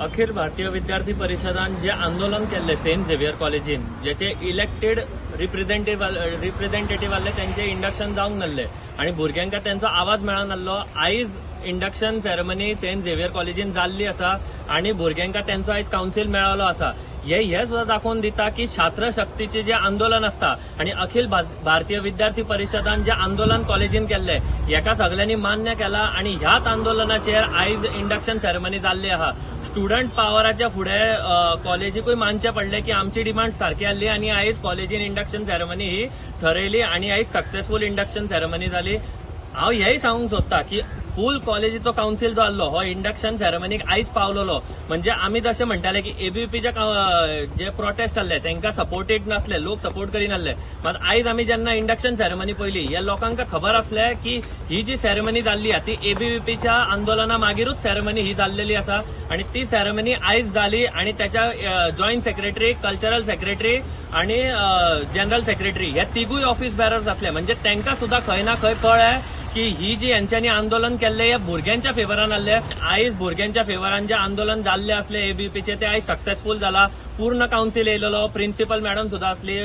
अखिल भारतीय विद्यार्थी परिषदान जे आंदोलन केल्ले सेंट झेवियर कॉलेजीन ज्याचे इलेक्टेड रिप्रेझेंटेटिव्ह आले त्यांचे इंडक्शन जावंक नासले आणि भुरग्यांका त्यांचो आवाज मेळना नासलो। आयज इंडक्शन सेरेमनी सेंट झेवियर कॉलेजीन जाल्ली आसा आणि भुरग्यांका त्यांचो आयज काउन्सिल मेळ्ळो आसा। हे सुद्धा दाखवून दिता की छात्र शक्तीचे जे आंदोलन असता आणि अखिल भारतीय विद्यार्थी परिषदान जे आंदोलन कॉलेजीन केल्ले हेका सगळ्यांनी मान्य केला आणि ह्याच आंदोलनाचेर आयज इंडक्शन सेरेमनी जाल्ली आहा। स्टुडंट पावराच्या फुडे कॉलेजीकूय मानचे पडले की आमची डिमांड सारखी आसली आणि आयज कॉलेजीन इंडक्शन सेरेमनी ही ठरयली आणि आयज सक्सेसफुल इंडक्शन सेरेमनी जाली। हांव हेय सांगूंक सोदता की फुल कॉलेजीचो काउन्सिल जो आसलो हो इंडक्शन सेरेमनीक आयज पावलोलो म्हणजे आमी जशें म्हणटाले की एबीवीपीचे जे प्रोटेस्ट आसले तांकां सपोर्टेड नासले, लोक सपोर्ट करिनासले, मात आयज आमी जेन्ना इंडक्शन सेरेमनी पळयली ह्या लोकांका खबर आसले की ही जी सेरेमनी जाल्ली ती एबीवीपीच्या आंदोलना मागीरूच सेरेमनी ही जाल्लेली आसा आणि ती सेरेमनी आयज जाली आणि त्याच्या जॉईंट सेक्रेटरी, कल्चरल सेक्रेटरी आणि जनरल सेक्रेटरी हे तिगूय ऑफिस बेरर्स आसले म्हणजे तांकां सुद्धा खंय ना खंय कळ्ळें की ही जी यांच्यानी आंदोलन केल्ले हे भुरग्यांच्या फेवरान आसले। आयज भुरग्यांच्या फेवरान जे आंदोलन जाल्ले असले एबीवीपीचे ते आयज सक्सेसफुल जाला। पूर्ण काउन्सिल येयलेलो, प्रिन्सिपल मॅडम सुद्धा असली,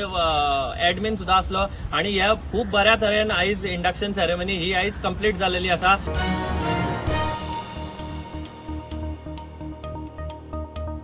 एडमिन सुद्धा असलो आणि हे खूप बऱ्या तरेन आयज इंडक्शन सेरेमनी ही आयज कंप्लीट जालेली आसा।